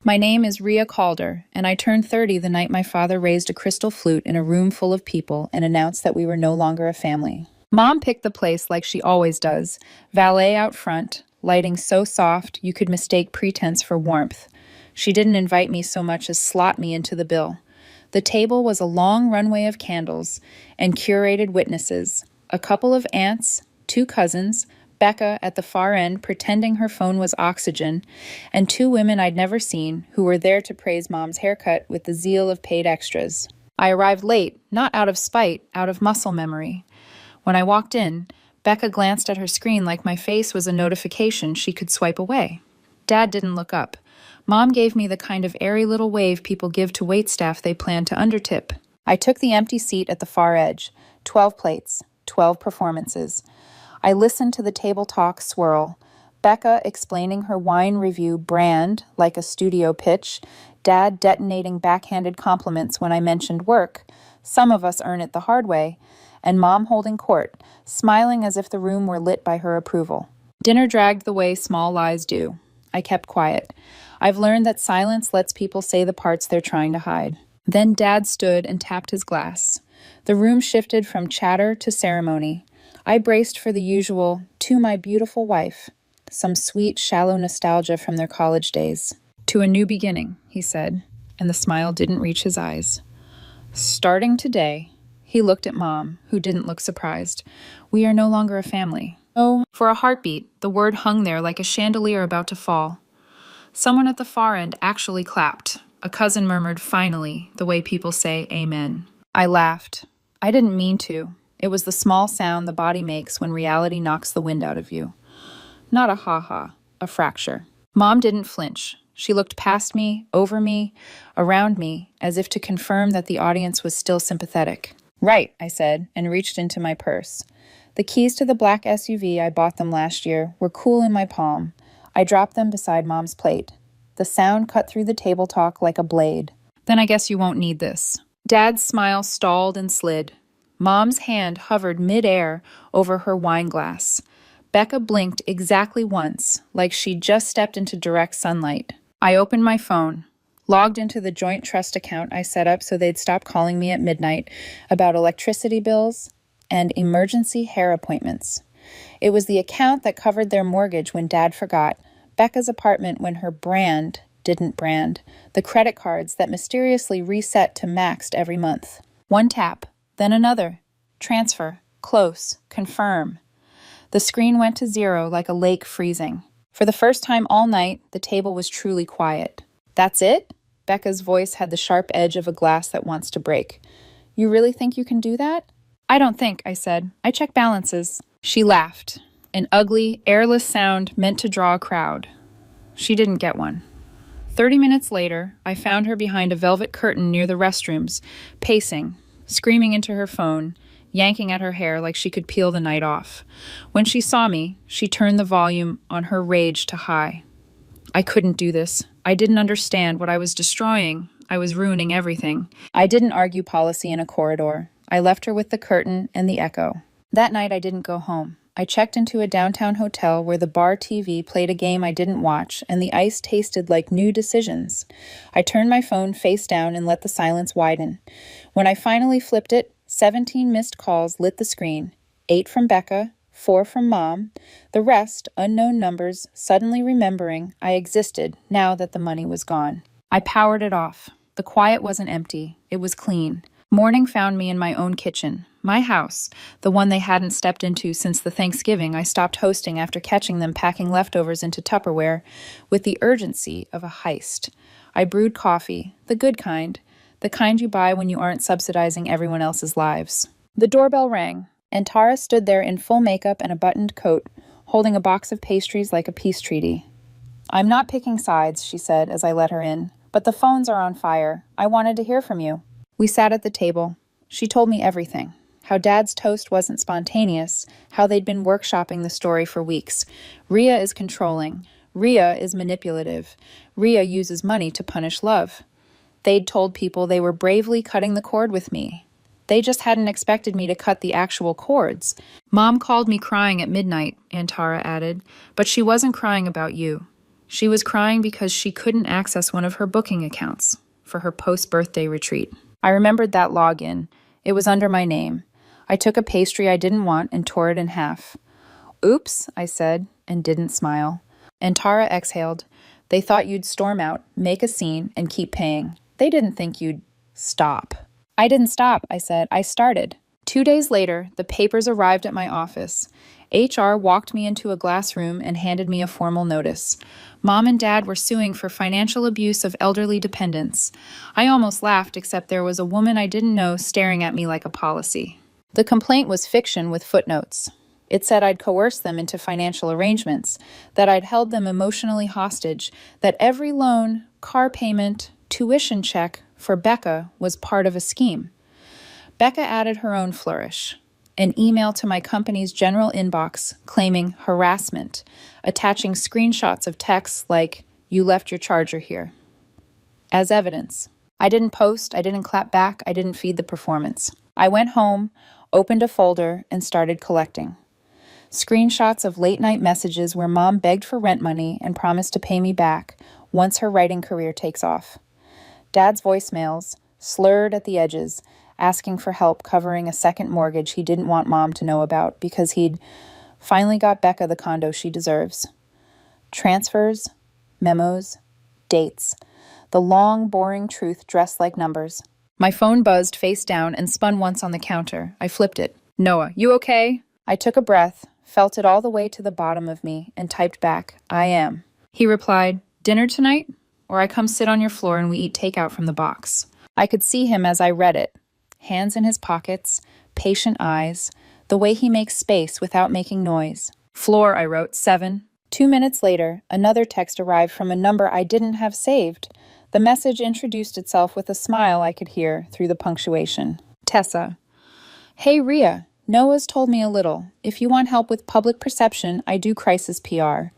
My name is Rhea Calder, and I turned 30 the night my father raised a crystal flute in a room full of people and announced that we were no longer a family. Mom picked the place like she always does, valet out front, lighting so soft you could mistake pretense for warmth. She didn't invite me so much as slot me into the bill. The table was a long runway of candles and curated witnesses, a couple of aunts, two cousins, Becca at the far end pretending her phone was oxygen, and two women I'd never seen who were there to praise Mom's haircut with the zeal of paid extras. I arrived late, not out of spite, out of muscle memory. When I walked in, Becca glanced at her screen like my face was a notification she could swipe away. Dad didn't look up. Mom gave me the kind of airy little wave people give to waitstaff they plan to undertip. I took the empty seat at the far edge. 12 plates, 12 performances. I listened to the table talk swirl. Becca explaining her wine review brand like a studio pitch, Dad detonating backhanded compliments when I mentioned work. Some of us earn it the hard way. And Mom holding court, smiling as if the room were lit by her approval. Dinner dragged the way small lies do. I kept quiet. I've learned that silence lets people say the parts they're trying to hide. Then Dad stood and tapped his glass. The room shifted from chatter to ceremony. I braced for the usual, "To my beautiful wife," some sweet, shallow nostalgia from their college days. "To a new beginning," he said, and the smile didn't reach his eyes. "Starting today," he looked at Mom, who didn't look surprised, "we are no longer a family." Oh, for a heartbeat, the word hung there like a chandelier about to fall. Someone at the far end actually clapped. A cousin murmured, "Finally," the way people say amen. I laughed. I didn't mean to. It was the small sound the body makes when reality knocks the wind out of you. Not a ha-ha, a fracture. Mom didn't flinch. She looked past me, over me, around me, as if to confirm that the audience was still sympathetic. "Right," I said, and reached into my purse. The keys to the black SUV I bought them last year were cool in my palm. I dropped them beside Mom's plate. The sound cut through the table talk like a blade. "Then I guess you won't need this." Dad's smile stalled and slid. Mom's hand hovered mid-air over her wine glass. Becca blinked exactly once, like she'd just stepped into direct sunlight. I opened my phone, logged into the joint trust account I set up so they'd stop calling me at midnight about electricity bills and emergency hair appointments. It was the account that covered their mortgage when Dad forgot, Becca's apartment when her brand didn't brand, the credit cards that mysteriously reset to maxed every month. One tap, then another. Transfer, close, confirm. The screen went to zero like a lake freezing. For the first time all night, the table was truly quiet. "That's it?" Becca's voice had the sharp edge of a glass that wants to break. "You really think you can do that?" "I don't think," I said. "I check balances." She laughed, an ugly, airless sound meant to draw a crowd. She didn't get one. 30 minutes later, I found her behind a velvet curtain near the restrooms, pacing, screaming into her phone, yanking at her hair like she could peel the night off. When she saw me, she turned the volume on her rage to high. I couldn't do this. I didn't understand what I was destroying. I was ruining everything. I didn't argue policy in a corridor. I left her with the curtain and the echo. That night I didn't go home. I checked into a downtown hotel where the bar TV played a game I didn't watch and the ice tasted like new decisions. I turned my phone face down and let the silence widen. When I finally flipped it, 17 missed calls lit the screen. 8 from Becca, 4 from Mom. The rest, unknown numbers, suddenly remembering I existed now that the money was gone. I powered it off. The quiet wasn't empty. It was clean. Morning found me in my own kitchen. My house, the one they hadn't stepped into since the Thanksgiving I stopped hosting after catching them packing leftovers into Tupperware with the urgency of a heist. I brewed coffee, the good kind, the kind you buy when you aren't subsidizing everyone else's lives. The doorbell rang, and Tara stood there in full makeup and a buttoned coat, holding a box of pastries like a peace treaty. "I'm not picking sides," she said as I let her in, "but the phones are on fire. I wanted to hear from you." We sat at the table. She told me everything. How Dad's toast wasn't spontaneous, how they'd been workshopping the story for weeks. Rhea is controlling. Rhea is manipulative. Rhea uses money to punish love. They'd told people they were bravely cutting the cord with me. They just hadn't expected me to cut the actual cords. "Mom called me crying at midnight," Aunt Tara added, "but she wasn't crying about you. She was crying because she couldn't access one of her booking accounts for her post-birthday retreat. I remembered that login. It was under my name. I took a pastry I didn't want and tore it in half. Oops, I said, and didn't smile. And Tara exhaled. They thought you'd storm out, make a scene, and keep paying. They didn't think you'd stop. I didn't stop, I said. I started. 2 days later, the papers arrived at my office. HR walked me into a glass room and handed me a formal notice. Mom and Dad were suing for financial abuse of elderly dependents. I almost laughed, except there was a woman I didn't know staring at me like a policy. The complaint was fiction with footnotes. It said I'd coerced them into financial arrangements, that I'd held them emotionally hostage, that every loan, car payment, tuition check for Becca was part of a scheme. Becca added her own flourish, an email to my company's general inbox claiming harassment, attaching screenshots of texts like, "You left your charger here," as evidence. I didn't post, I didn't clap back, I didn't feed the performance. I went home, opened a folder, and started collecting. Screenshots of late-night messages where Mom begged for rent money and promised to pay me back once her writing career takes off. Dad's voicemails, slurred at the edges, asking for help covering a second mortgage he didn't want Mom to know about because he'd finally got Becca the condo she deserves. Transfers, memos, dates. The long, boring truth dressed like numbers. My phone buzzed face down and spun once on the counter. I flipped it. "Noah, you okay?" I took a breath, felt it all the way to the bottom of me, and typed back, "I am." He replied, "Dinner tonight? Or I come sit on your floor and we eat takeout from the box." I could see him as I read it. Hands in his pockets, patient eyes, the way he makes space without making noise. "Floor," I wrote, 7. 2 minutes later, another text arrived from a number I didn't have saved. The message introduced itself with a smile I could hear through the punctuation. Tessa. "Hey, Rhea. Noah's told me a little. If you want help with public perception, I do crisis PR.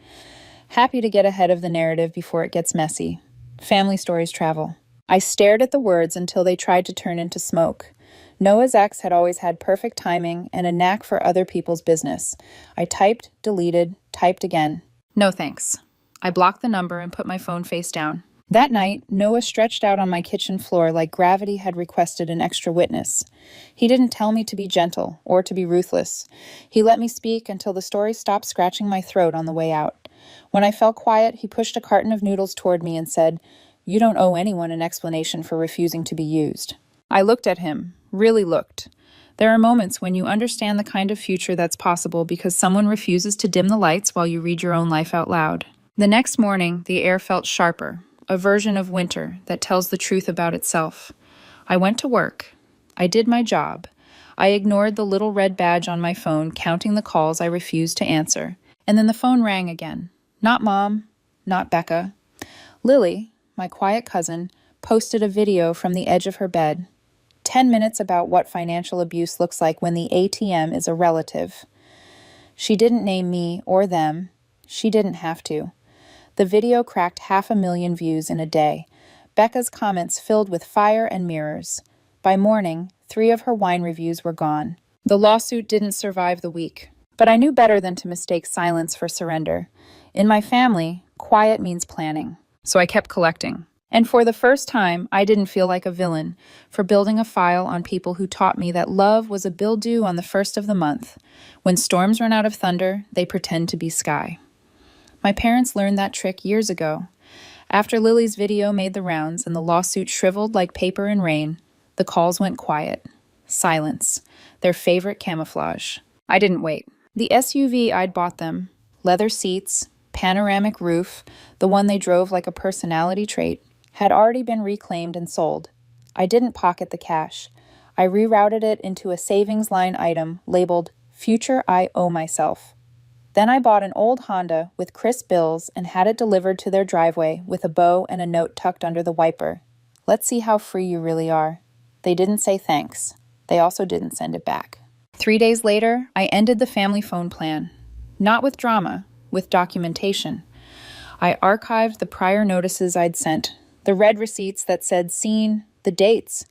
Happy to get ahead of the narrative before it gets messy. Family stories travel." I stared at the words until they tried to turn into smoke. Noah's ex had always had perfect timing and a knack for other people's business. I typed, deleted, typed again. No thanks. I blocked the number and put my phone face down. That night, Noah stretched out on my kitchen floor like gravity had requested an extra witness. He didn't tell me to be gentle or to be ruthless. He let me speak until the story stopped scratching my throat on the way out. When I fell quiet, he pushed a carton of noodles toward me and said, "You don't owe anyone an explanation for refusing to be used." I looked at him, really looked. There are moments when you understand the kind of future that's possible because someone refuses to dim the lights while you read your own life out loud. The next morning, the air felt sharper, a version of winter that tells the truth about itself. I went to work. I did my job. I ignored the little red badge on my phone, counting the calls I refused to answer. And then the phone rang again. Not Mom, not Becca. Lily, my quiet cousin, posted a video from the edge of her bed. 10 minutes about what financial abuse looks like when the ATM is a relative. She didn't name me or them. She didn't have to. The video cracked 500,000 views in a day. Becca's comments filled with fire and mirrors. By morning, 3 of her wine reviews were gone. The lawsuit didn't survive the week. But I knew better than to mistake silence for surrender. In my family, quiet means planning. So I kept collecting. And for the first time, I didn't feel like a villain for building a file on people who taught me that love was a bill due on the first of the month. When storms run out of thunder, they pretend to be sky. My parents learned that trick years ago. After Lily's video made the rounds and the lawsuit shriveled like paper in rain, the calls went quiet. Silence. Their favorite camouflage. I didn't wait. The SUV I'd bought them, leather seats, panoramic roof, the one they drove like a personality trait, had already been reclaimed and sold. I didn't pocket the cash. I rerouted it into a savings line item labeled "Future I Owe Myself." Then I bought an old Honda with crisp bills and had it delivered to their driveway with a bow and a note tucked under the wiper. "Let's see how free you really are." They didn't say thanks. They also didn't send it back. 3 days later, I ended the family phone plan. Not with drama, with documentation. I archived the prior notices I'd sent, the red receipts that said seen, the dates.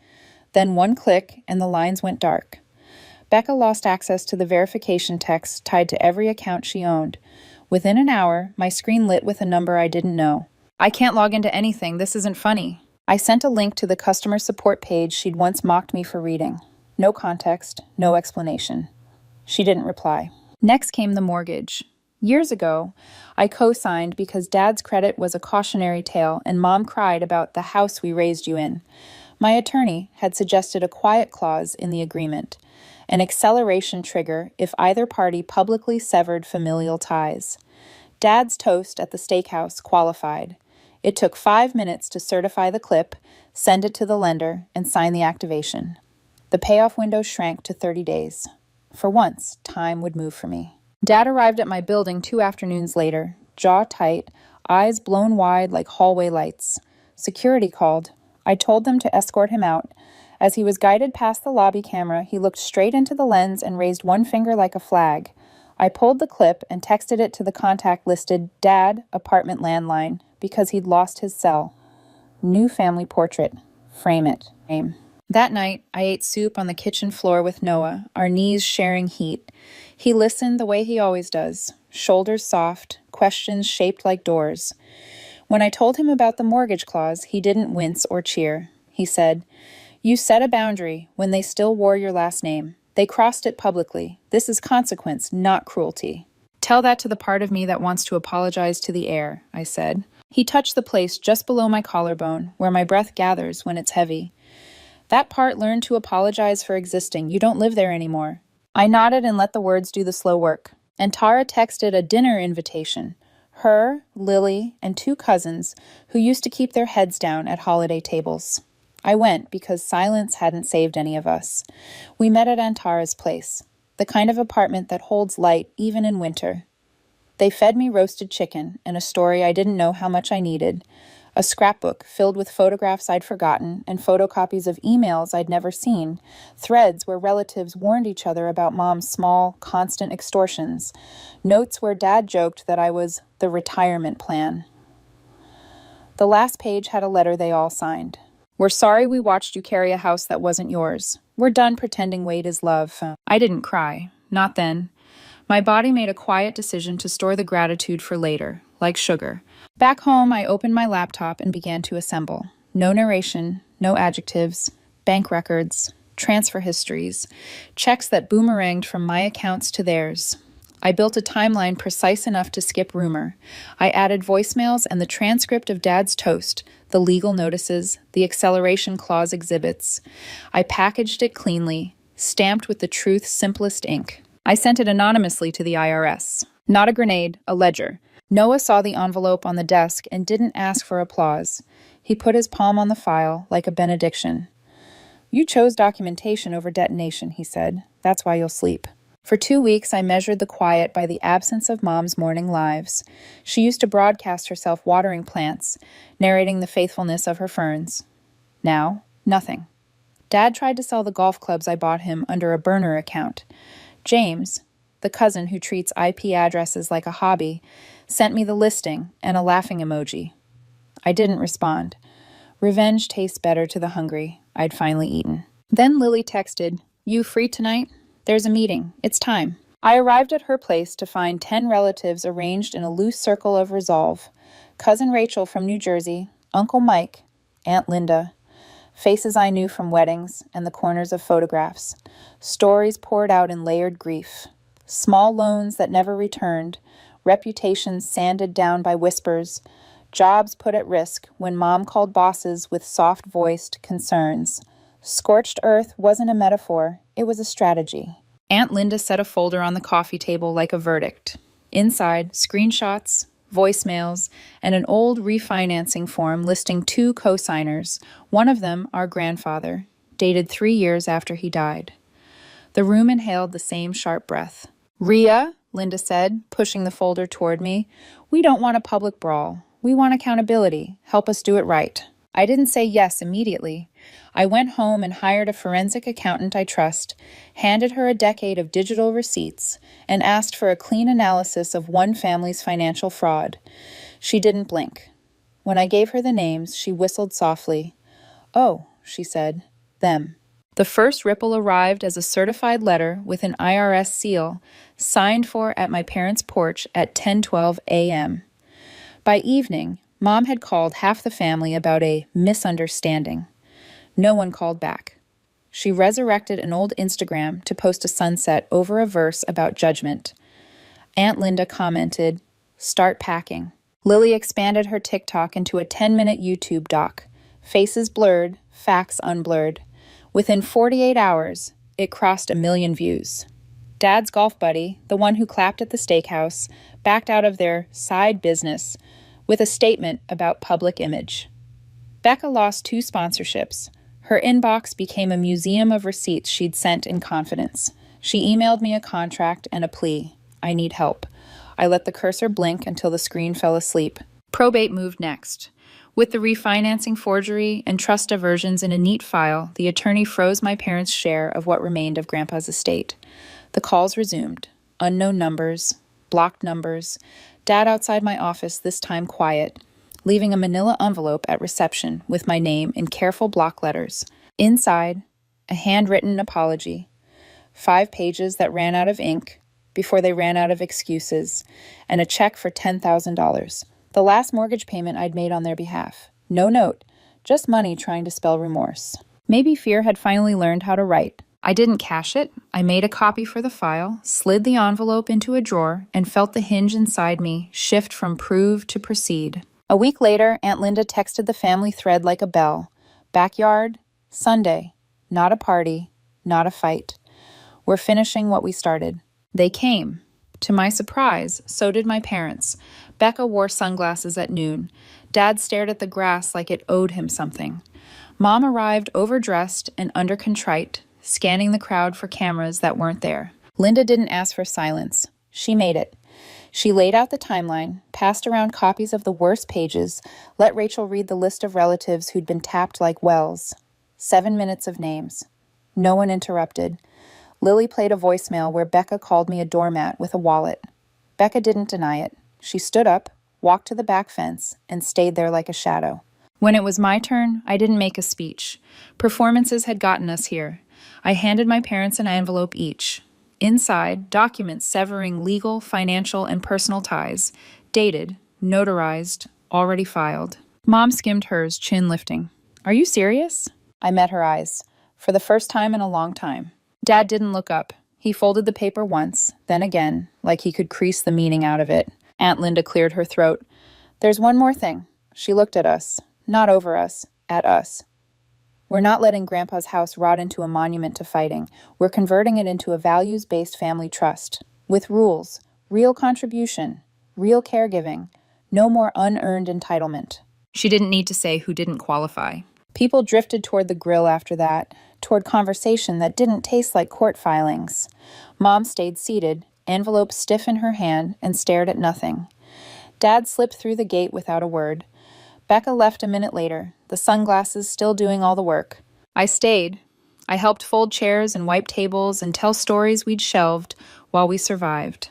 Then one click and the lines went dark. Becca lost access to the verification texts tied to every account she owned. Within an hour, my screen lit with a number I didn't know. I can't log into anything. This isn't funny. I sent a link to the customer support page she'd once mocked me for reading. No context, no explanation. She didn't reply. Next came the mortgage. Years ago, I co-signed because Dad's credit was a cautionary tale and Mom cried about the house we raised you in. My attorney had suggested a quiet clause in the agreement, an acceleration trigger if either party publicly severed familial ties. Dad's toast at the steakhouse qualified. It took 5 minutes to certify the clip, send it to the lender, and sign the activation. The payoff window shrank to 30 days. For once, time would move for me. Dad arrived at my building 2 afternoons later, jaw tight, eyes blown wide like hallway lights. Security called. I told them to escort him out. As he was guided past the lobby camera, he looked straight into the lens and raised one finger like a flag. I pulled the clip and texted it to the contact listed Dad, apartment landline, because he'd lost his cell. New family portrait. Frame it. Frame. That night, I ate soup on the kitchen floor with Noah, our knees sharing heat. He listened the way he always does, shoulders soft, questions shaped like doors. When I told him about the mortgage clause, he didn't wince or cheer. He said, "You set a boundary when they still wore your last name. They crossed it publicly. This is consequence, not cruelty." "Tell that to the part of me that wants to apologize to the air," I said. He touched the place just below my collarbone, where my breath gathers when it's heavy. "That part learned to apologize for existing. You don't live there anymore." I nodded and let the words do the slow work. And Tara texted a dinner invitation. Her, Lily, and 2 cousins who used to keep their heads down at holiday tables. I went because silence hadn't saved any of us. We met at Antara's place, the kind of apartment that holds light even in winter. They fed me roasted chicken and a story I didn't know how much I needed, a scrapbook filled with photographs I'd forgotten and photocopies of emails I'd never seen, threads where relatives warned each other about Mom's small, constant extortions, notes where Dad joked that I was the retirement plan. The last page had a letter they all signed. "We're sorry we watched you carry a house that wasn't yours. We're done pretending Wade is love." I didn't cry. Not then. My body made a quiet decision to store the gratitude for later, like sugar. Back home, I opened my laptop and began to assemble. No narration, no adjectives, bank records, transfer histories, checks that boomeranged from my accounts to theirs. I built a timeline precise enough to skip rumor. I added voicemails and the transcript of Dad's toast, the legal notices, the acceleration clause exhibits. I packaged it cleanly, stamped with the truth's simplest ink. I sent it anonymously to the IRS. Not a grenade, a ledger. Noah saw the envelope on the desk and didn't ask for applause. He put his palm on the file like a benediction. "You chose documentation over detonation," he said. "That's why you'll sleep." For 2 weeks, I measured the quiet by the absence of Mom's morning lives. She used to broadcast herself watering plants, narrating the faithfulness of her ferns. Now, nothing. Dad tried to sell the golf clubs I bought him under a burner account. James, the cousin who treats IP addresses like a hobby, sent me the listing and a laughing emoji. I didn't respond. Revenge tastes better to the hungry. I'd finally eaten. Then Lily texted, "You free tonight? There's a meeting. It's time." I arrived at her place to find 10 relatives arranged in a loose circle of resolve. Cousin Rachel from New Jersey, Uncle Mike, Aunt Linda, faces I knew from weddings and the corners of photographs, stories poured out in layered grief, small loans that never returned, reputations sanded down by whispers, jobs put at risk when Mom called bosses with soft-voiced concerns. Scorched earth wasn't a metaphor, it was a strategy. Aunt Linda set a folder on the coffee table like a verdict. Inside, screenshots, voicemails, and an old refinancing form listing 2 co-signers, one of them our grandfather, dated 3 years after he died. The room inhaled the same sharp breath. "Rhea," Linda said, pushing the folder toward me, "we don't want a public brawl. We want accountability. Help us do it right." I didn't say yes immediately. I went home and hired a forensic accountant I trust, handed her a decade of digital receipts, and asked for a clean analysis of one family's financial fraud. She didn't blink. When I gave her the names, she whistled softly. "Oh," she said, "them." The first ripple arrived as a certified letter with an IRS seal, signed for at my parents' porch at 10:12 a.m. By evening, Mom had called half the family about a misunderstanding. No one called back. She resurrected an old Instagram to post a sunset over a verse about judgment. Aunt Linda commented, "Start packing." Lily expanded her TikTok into a 10-minute YouTube doc. Faces blurred, facts unblurred. Within 48 hours, it crossed 1 million views. Dad's golf buddy, the one who clapped at the steakhouse, backed out of their side business with a statement about public image. Becca lost 2 sponsorships. Her inbox became a museum of receipts she'd sent in confidence. She emailed me a contract and a plea. I need help. I let the cursor blink until the screen fell asleep. Probate moved next. With the refinancing forgery and trust diversions in a neat file, the attorney froze my parents' share of what remained of Grandpa's estate. The calls resumed. Unknown numbers, blocked numbers. Dad outside my office, this time quiet, leaving a manila envelope at reception with my name in careful block letters. Inside, a handwritten apology. 5 pages that ran out of ink before they ran out of excuses, and a check for $10,000. The last mortgage payment I'd made on their behalf. No note, just money trying to spell remorse. Maybe fear had finally learned how to write. I didn't cash it. I made a copy for the file, slid the envelope into a drawer, and felt the hinge inside me shift from prove to proceed. A week later, Aunt Linda texted the family thread like a bell. Backyard, Sunday. Not a party, not a fight. We're finishing what we started. They came. To my surprise, so did my parents. Becca wore sunglasses at noon. Dad stared at the grass like it owed him something. Mom arrived overdressed and under-contrite, scanning the crowd for cameras that weren't there. Linda didn't ask for silence. She made it. She laid out the timeline, passed around copies of the worst pages, let Rachel read the list of relatives who'd been tapped like wells. 7 minutes of names. No one interrupted. Lily played a voicemail where Becca called me a doormat with a wallet. Becca didn't deny it. She stood up, walked to the back fence, and stayed there like a shadow. When it was my turn, I didn't make a speech. Performances had gotten us here. I handed my parents an envelope each. Inside, documents severing legal, financial, and personal ties. Dated, notarized, already filed. Mom skimmed hers, chin lifting. "Are you serious?" I met her eyes. For the first time in a long time. Dad didn't look up. He folded the paper once, then again, like he could crease the meaning out of it. Aunt Linda cleared her throat. "There's one more thing." She looked at us. Not over us. At us. "We're not letting Grandpa's house rot into a monument to fighting. We're converting it into a values-based family trust. With rules. Real contribution. Real caregiving. No more unearned entitlement." She didn't need to say who didn't qualify. People drifted toward the grill after that, toward conversation that didn't taste like court filings. Mom stayed seated, envelope stiff in her hand, and stared at nothing. Dad slipped through the gate without a word. Becca left a minute later, the sunglasses still doing all the work. I stayed. I helped fold chairs and wipe tables and tell stories we'd shelved while we survived.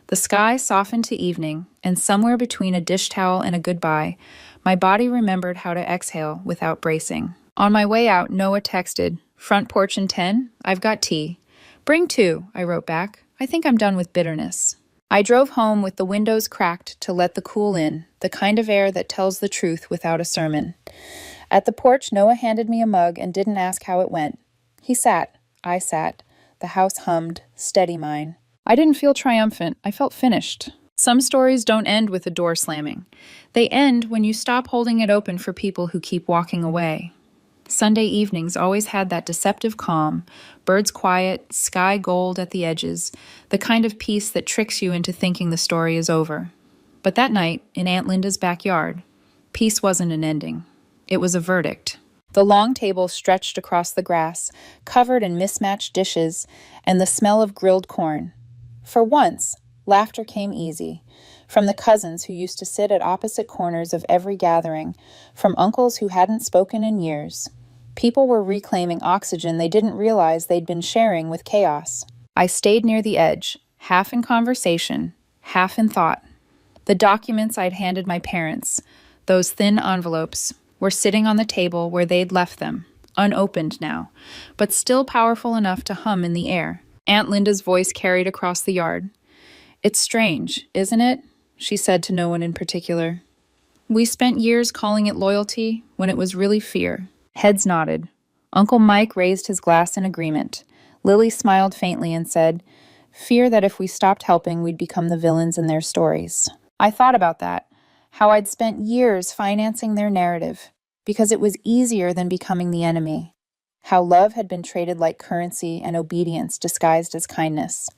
The sky softened to evening, and somewhere between a dish towel and a goodbye, my body remembered how to exhale without bracing. On my way out, Noah texted, "Front porch in 10? I've got tea." "Bring 2, I wrote back. "I think I'm done with bitterness." I drove home with the windows cracked to let the cool in, the kind of air that tells the truth without a sermon. At the porch, Noah handed me a mug and didn't ask how it went. He sat. I sat. The house hummed, steady mine. I didn't feel triumphant. I felt finished. Some stories don't end with a door slamming. They end when you stop holding it open for people who keep walking away. Sunday evenings always had that deceptive calm, birds quiet, sky gold at the edges, the kind of peace that tricks you into thinking the story is over. But that night, in Aunt Linda's backyard, peace wasn't an ending. It was a verdict. The long table stretched across the grass, covered in mismatched dishes, and the smell of grilled corn. For once, laughter came easy, from the cousins who used to sit at opposite corners of every gathering, from uncles who hadn't spoken in years. People were reclaiming oxygen they didn't realize they'd been sharing with chaos. I stayed near the edge, half in conversation, half in thought. The documents I'd handed my parents, those thin envelopes, were sitting on the table where they'd left them, unopened now, but still powerful enough to hum in the air. Aunt Linda's voice carried across the yard. "It's strange, isn't it?" she said to no one in particular. "We spent years calling it loyalty when it was really fear." Heads nodded. Uncle Mike raised his glass in agreement. Lily smiled faintly and said, "Fear that if we stopped helping, we'd become the villains in their stories." I thought about that, how I'd spent years financing their narrative, because it was easier than becoming the enemy. How love had been traded like currency and obedience disguised as kindness.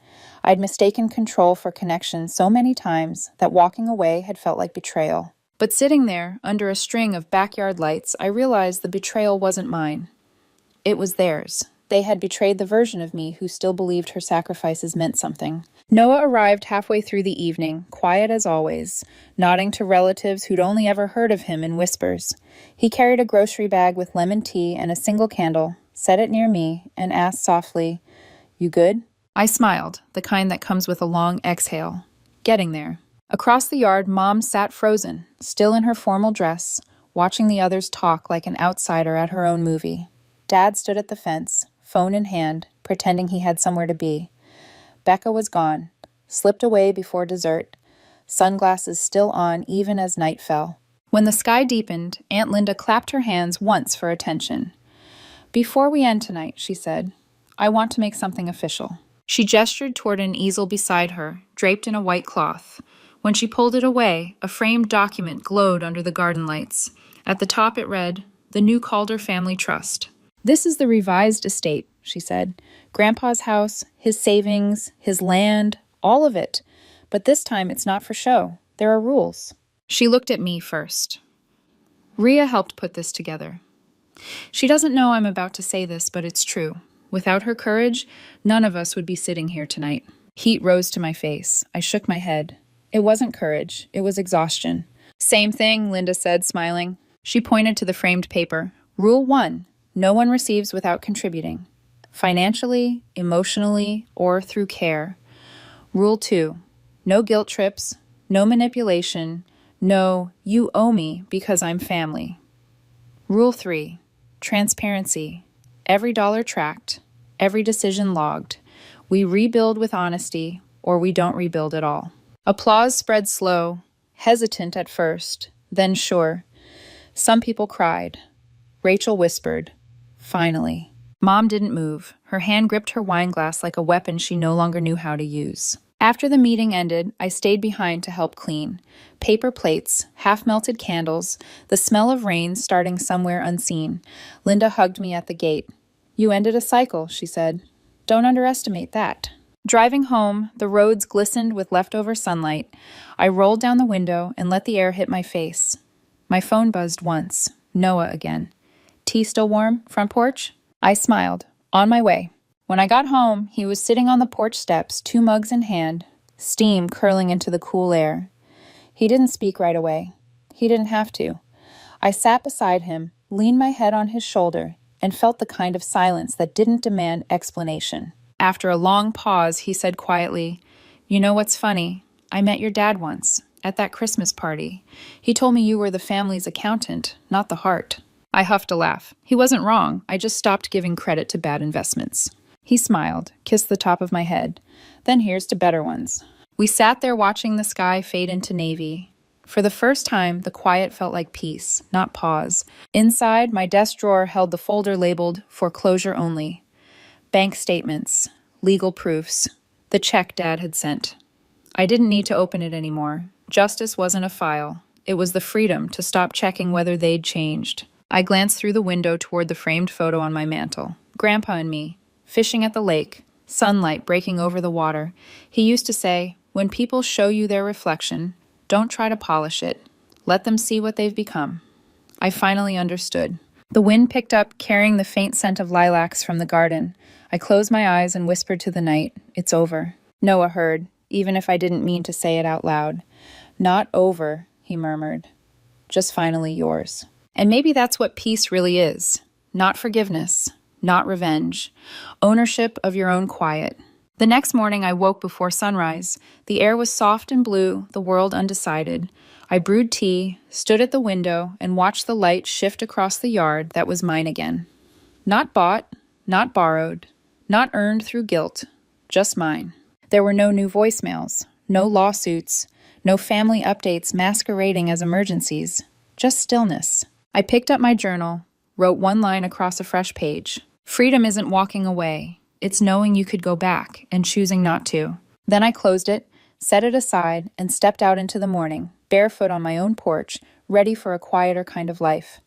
I'd mistaken control for connection so many times that walking away had felt like betrayal. But sitting there, under a string of backyard lights, I realized the betrayal wasn't mine. It was theirs. They had betrayed the version of me who still believed her sacrifices meant something. Noah arrived halfway through the evening, quiet as always, nodding to relatives who'd only ever heard of him in whispers. He carried a grocery bag with lemon tea and a single candle, set it near me, and asked softly, "You good?" I smiled, the kind that comes with a long exhale. Getting there. Across the yard, Mom sat frozen, still in her formal dress, watching the others talk like an outsider at her own movie. Dad stood at the fence, phone in hand, pretending he had somewhere to be. Becca was gone, slipped away before dessert, sunglasses still on even as night fell. When the sky deepened, Aunt Linda clapped her hands once for attention. "Before we end tonight," she said, "I want to make something official." She gestured toward an easel beside her, draped in a white cloth. When she pulled it away, a framed document glowed under the garden lights. At the top it read, "The New Calder Family Trust." "This is the revised estate," she said. "Grandpa's house, his savings, his land, all of it. But this time it's not for show. There are rules." She looked at me first. "Rhea helped put this together. She doesn't know I'm about to say this, but it's true. Without her courage, none of us would be sitting here tonight." Heat rose to my face. I shook my head. It wasn't courage. It was exhaustion. "Same thing," Linda said, smiling. She pointed to the framed paper. "Rule 1. No one receives without contributing. Financially, emotionally, or through care. Rule 2. No guilt trips, no manipulation, no, you owe me because I'm family. Rule 3. Transparency. Every dollar tracked, every decision logged. We rebuild with honesty, or we don't rebuild at all." Applause spread slow, hesitant at first, then sure. Some people cried. Rachel whispered, "Finally." Mom didn't move. Her hand gripped her wine glass like a weapon she no longer knew how to use. After the meeting ended, I stayed behind to help clean. Paper plates, half-melted candles, the smell of rain starting somewhere unseen. Linda hugged me at the gate. "You ended a cycle," she said. "Don't underestimate that." Driving home, the roads glistened with leftover sunlight. I rolled down the window and let the air hit my face. My phone buzzed once. Noah again. "Tea still warm? Front porch?" I smiled. "On my way." When I got home, he was sitting on the porch steps, 2 mugs in hand, steam curling into the cool air. He didn't speak right away. He didn't have to. I sat beside him, leaned my head on his shoulder, and felt the kind of silence that didn't demand explanation. After a long pause, he said quietly, "You know what's funny? I met your dad once, at that Christmas party. He told me you were the family's accountant, not the heart." I huffed a laugh. He wasn't wrong. I just stopped giving credit to bad investments. He smiled, kissed the top of my head. "Then here's to better ones." We sat there watching the sky fade into navy. For the first time, the quiet felt like peace, not pause. Inside, my desk drawer held the folder labeled "Foreclosure Only." Bank statements, legal proofs, the check Dad had sent. I didn't need to open it anymore. Justice wasn't a file. It was the freedom to stop checking whether they'd changed. I glanced through the window toward the framed photo on my mantel. Grandpa and me, fishing at the lake, sunlight breaking over the water. He used to say, "When people show you their reflection, don't try to polish it. Let them see what they've become." I finally understood. The wind picked up, carrying the faint scent of lilacs from the garden. I closed my eyes and whispered to the night, "It's over." Noah heard, even if I didn't mean to say it out loud. "Not over," he murmured. "Just finally yours." And maybe that's what peace really is. Not forgiveness, not revenge. Ownership of your own quiet. The next morning I woke before sunrise. The air was soft and blue, the world undecided. I brewed tea, stood at the window, and watched the light shift across the yard that was mine again. Not bought, not borrowed, not earned through guilt, just mine. There were no new voicemails, no lawsuits, no family updates masquerading as emergencies, just stillness. I picked up my journal, wrote one line across a fresh page. Freedom isn't walking away. It's knowing you could go back and choosing not to. Then I closed it, set it aside, and stepped out into the morning, barefoot on my own porch, ready for a quieter kind of life.